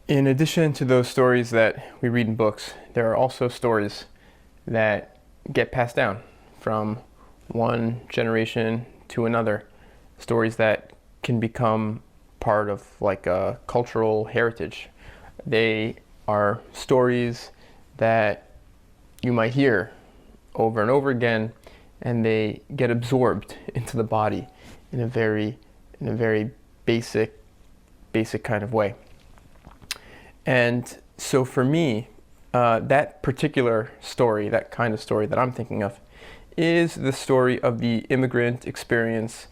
In addition to those stories that we read in books, there are also stories that get passed down from one generation to another. Stories that can become part of like a cultural heritage. They are stories that you might hear over and over again, and they get absorbed into the body in a very basic kind of way. And so for me, that particular story, that kind of story that I'm thinking of, is the story of the immigrant experience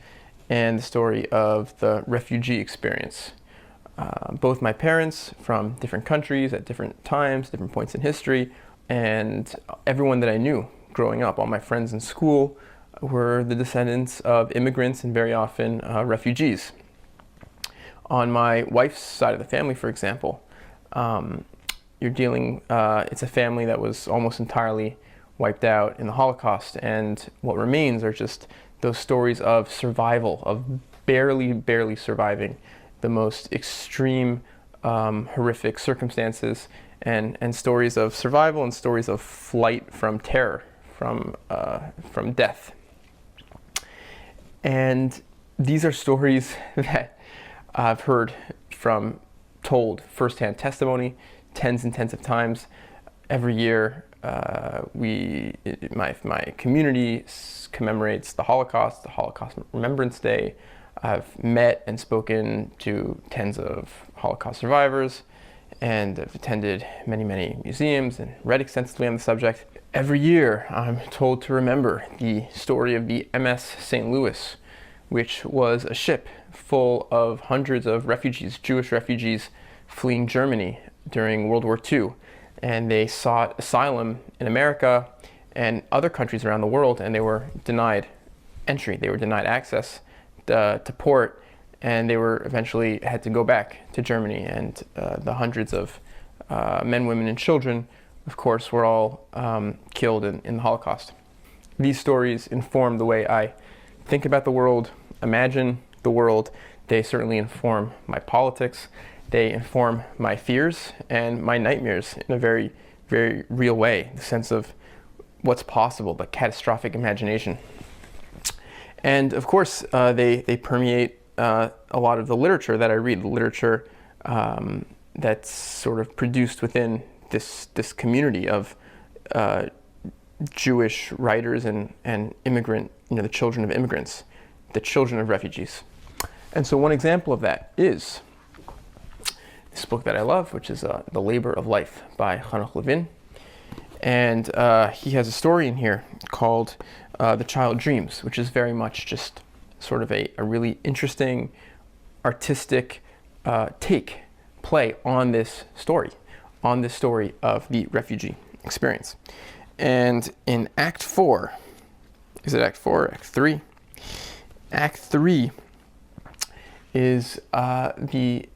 and the story of the refugee experience. Both my parents from different countries at different times, different points in history, and everyone that I knew growing up, all my friends in school, were the descendants of immigrants and very often refugees. On my wife's side of the family, for example, it's a family that was almost entirely wiped out in the Holocaust, and what remains are just those stories of survival, of barely surviving the most extreme, horrific circumstances, and stories of survival and stories of flight from terror, from death. And these are stories that I've heard told firsthand testimony tens and tens of times. Every year, my community commemorates the Holocaust Remembrance Day. I've met and spoken to tens of Holocaust survivors, and I've attended many museums and read extensively on the subject. Every year, I'm told to remember the story of the MS St. Louis, which was a ship full of hundreds of refugees, Jewish refugees, fleeing Germany during World War II. And they sought asylum in America and other countries around the world, and they were denied entry. They were denied access to port, and they were eventually had to go back to Germany. And the hundreds of men, women, and children, of course, were all killed in the Holocaust. These stories inform the way I think about the world, imagine the world. They certainly inform my politics. They inform my fears and my nightmares in a very real way, the sense of what's possible, the catastrophic imagination. And of course, they permeate a lot of the literature that I read, the literature that's sort of produced within this community of Jewish writers and immigrant, the children of immigrants, the children of refugees. And so one example of that is this book that I love, which is The Labor of Life by Hanoch Levin. And he has a story in here called The Child Dreams, which is very much just sort of a really interesting, artistic play on this story of the refugee experience. And in Act 4, is it Act 4 or Act 3? Act 3 is the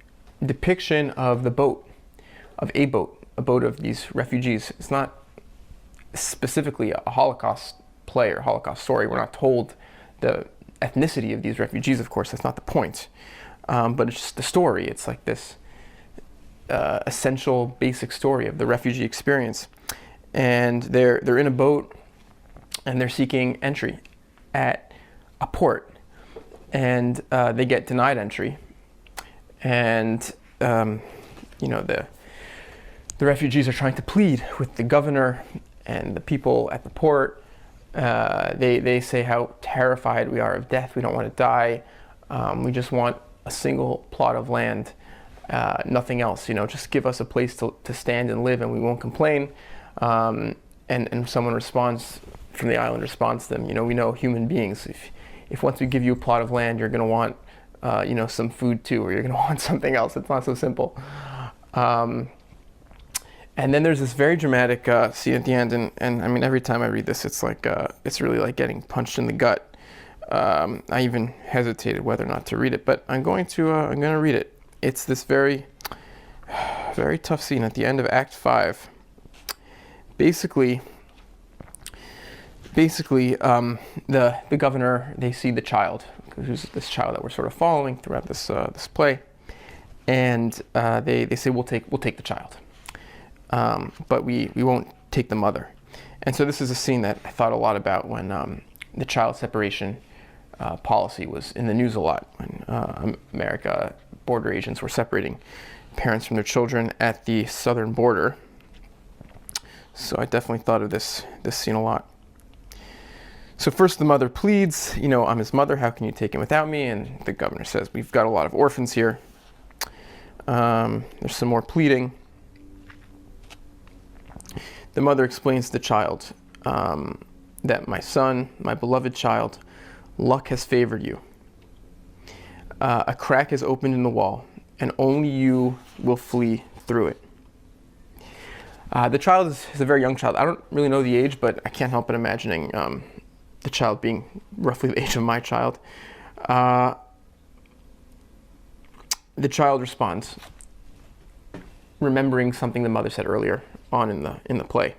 depiction of a boat of these refugees. It's not specifically a Holocaust play or Holocaust story. We're not told the ethnicity of these refugees, of course, that's not the point. But it's just the story. It's like this essential, basic story of the refugee experience. And they're in a boat, and they're seeking entry at a port, and they get denied entry. And the refugees are trying to plead with the governor and the people at the port. They say how terrified we are of death. We don't want to die. We just want a single plot of land, nothing else. Just give us a place to stand and live, and we won't complain. And someone from the island responds to them. We know human beings. If once we give you a plot of land, you're going to want some food too, or you're going to want something else. It's not so simple. And then there's this very dramatic scene at the end, and I mean, every time I read this, it's like it's really like getting punched in the gut. I even hesitated whether or not to read it, but I'm going to read it. It's this very tough scene at the end of Act 5. Basically, the governor, they see the child, who's this child that we're sort of following throughout this play, and they say we'll take the child, but we won't take the mother. And so this is a scene that I thought a lot about when the child separation policy was in the news a lot, when America border agents were separating parents from their children at the southern border. So I definitely thought of this scene a lot. So first the mother pleads, I'm his mother, how can you take him without me? And the governor says, we've got a lot of orphans here. There's some more pleading. The mother explains to the child that my son, my beloved child, luck has favored you. A crack has opened in the wall, and only you will flee through it. The child is a very young child. I don't really know the age, but I can't help but imagining the child being roughly the age of my child. The child responds, remembering something the mother said earlier on in the play.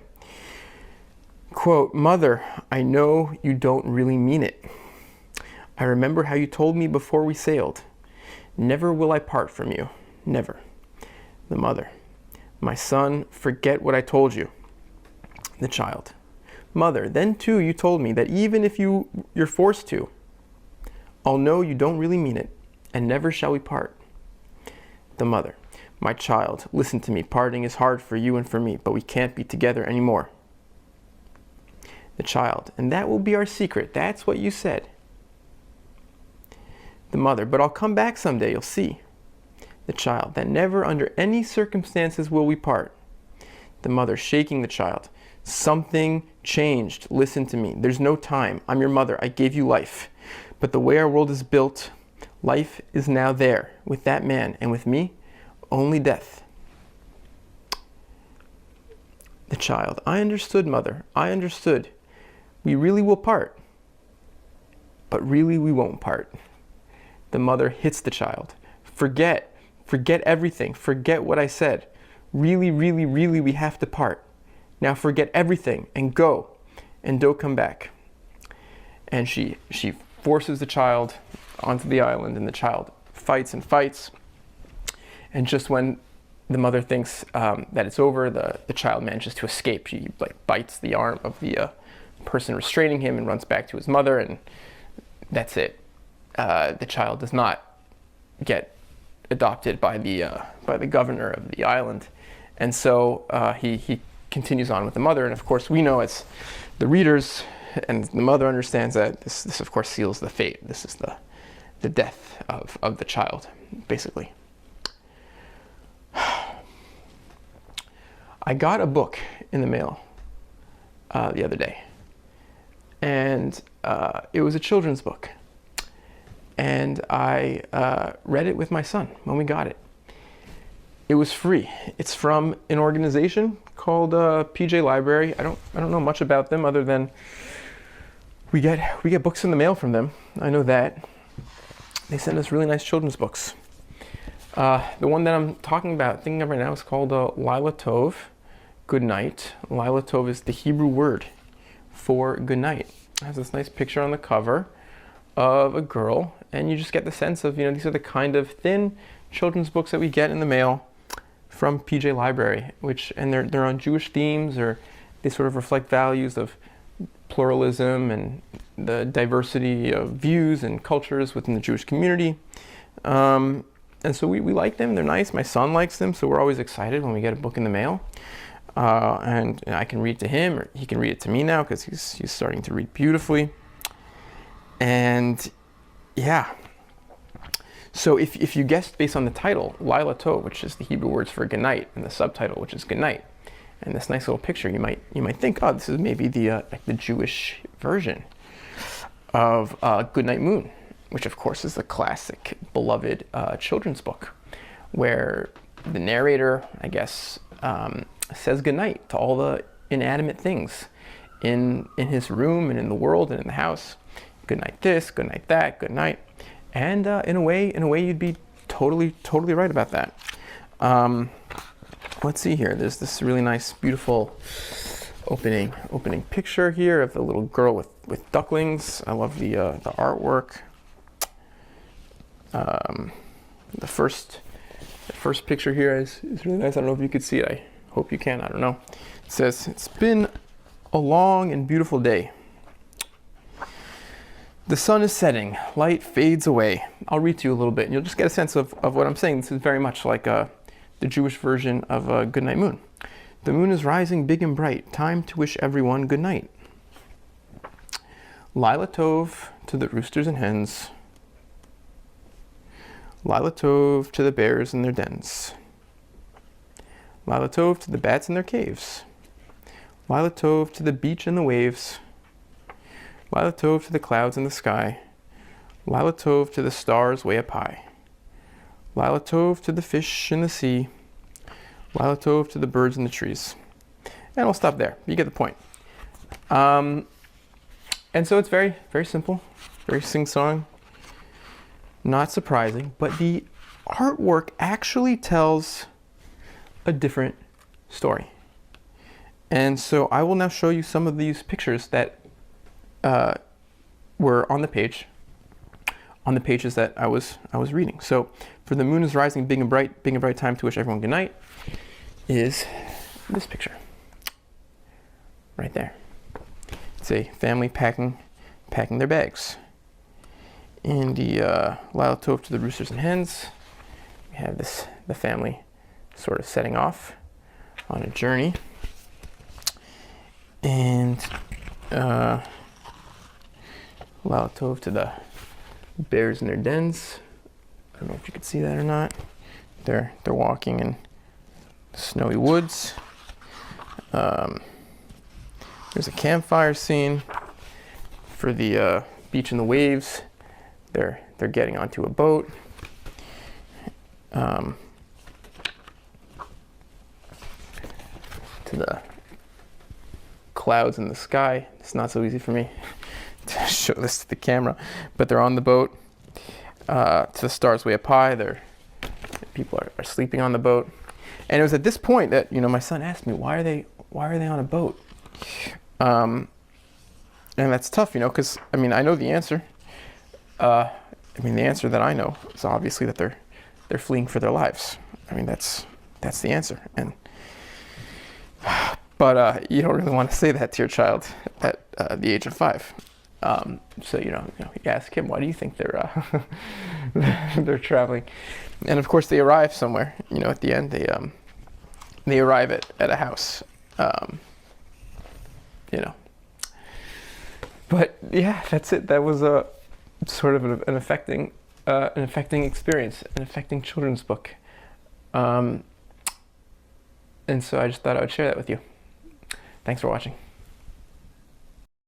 Quote, "Mother, I know you don't really mean it. I remember how you told me before we sailed. Never will I part from you. Never." The mother, "My son, forget what I told you." The child, "Mother, then too you told me that even if you're forced to, I'll know you don't really mean it, and never shall we part." The mother, "My child, listen to me. Parting is hard for you and for me, but we can't be together anymore." The child, "And that will be our secret. That's what you said." The mother, "But I'll come back someday, you'll see." The child, "That never under any circumstances will we part." The mother, shaking the child, "Something changed. Listen to me. There's no time. I'm your mother. I gave you life. But the way our world is built, life is now there, with that man, and with me, only death." The child, "I understood, mother. I understood. We really will part. But really we won't part." The mother hits the child. Forget everything. Forget what I said. Really, really, really we have to part. Now forget everything and go, and don't come back." And she forces the child onto the island, and the child fights and fights. And just when the mother thinks that it's over, the child manages to escape. She bites the arm of the person restraining him and runs back to his mother, and that's it. The child does not get adopted by the governor of the island, and so he continues on with the mother. And of course, we know as the readers, and the mother understands that this of course seals the fate. This is the death of the child, basically. I got a book in the mail the other day, and it was a children's book. And I read it with my son when we got it. It was free. It's from an organization called PJ Library. I don't know much about them other than we get books in the mail from them. I know that. They send us really nice children's books. The one that I'm thinking of right now is called Lilah Tov Good Night. Lilah Tov is the Hebrew word for good night. It has this nice picture on the cover of a girl, and you just get the sense of, these are the kind of thin children's books that we get in the mail from PJ Library, and they're on Jewish themes, or they sort of reflect values of pluralism and the diversity of views and cultures within the Jewish community. And so we like them. They're nice. My son likes them, so we're always excited when we get a book in the mail. And I can read to him, or he can read it to me now because he's starting to read beautifully. And yeah, so if you guessed based on the title, Lilah Tov, which is the Hebrew words for good night, and the subtitle, which is good night, and this nice little picture, you might think, oh, this is maybe the Jewish version of Good Night Moon, which of course is the classic beloved children's book, where the narrator, I guess, says goodnight to all the inanimate things in his room and in the world and in the house. Good night this, good night that, good night. And in a way you'd be totally right about that. Let's see here. There's this really nice, beautiful opening picture here of the little girl with ducklings. I love the artwork. The first The first picture here is really nice. I don't know if you could see it. I hope you can. I don't know. It says, "It's been a long and beautiful day. The sun is setting, light fades away." I'll read to you a little bit and you'll just get a sense of what I'm saying. This is very much like the Jewish version of a good night moon. "The moon is rising big and bright, time to wish everyone good night. Lilah Tov to the roosters and hens. Lilah Tov to the bears in their dens. Lilah Tov to the bats in their caves. Lilah Tov to the beach and the waves. Lilah Tov to the clouds in the sky. Lilah Tov to the stars way up high. Lilah Tov to the fish in the sea. Lilah Tov to the birds in the trees." And we'll stop there. You get the point. And so it's very, very simple, very sing-song, not surprising, but the artwork actually tells a different story. And so I will now show you some of these pictures that were on the page, on the pages that I was reading. So for "The moon is rising big and bright, time to wish everyone good night," is this picture right there. It's a family packing their bags. In the Lilah Tov to the roosters and hens, we have the family sort of setting off on a journey. And Lilah Tov to the bears in their dens. I don't know if you can see that or not. They're walking in the snowy woods. There's a campfire scene. For the beach and the waves, they're getting onto a boat. To the clouds in the sky. It's not so easy for me to show this to the camera, but they're on the boat. To the stars way up high, people are sleeping on the boat. And it was at this point that my son asked me, why are they on a boat? And that's tough, because I know the answer. The answer that I know is obviously that they're fleeing for their lives. That's the answer. But you don't really want to say that to your child at the age of 5. So you ask him, why do you think they're they're traveling? And of course they arrive somewhere. At the end they arrive at a house. But yeah, that's it. That was a sort of an affecting experience, an affecting children's book. And so I just thought I would share that with you. Thanks for watching.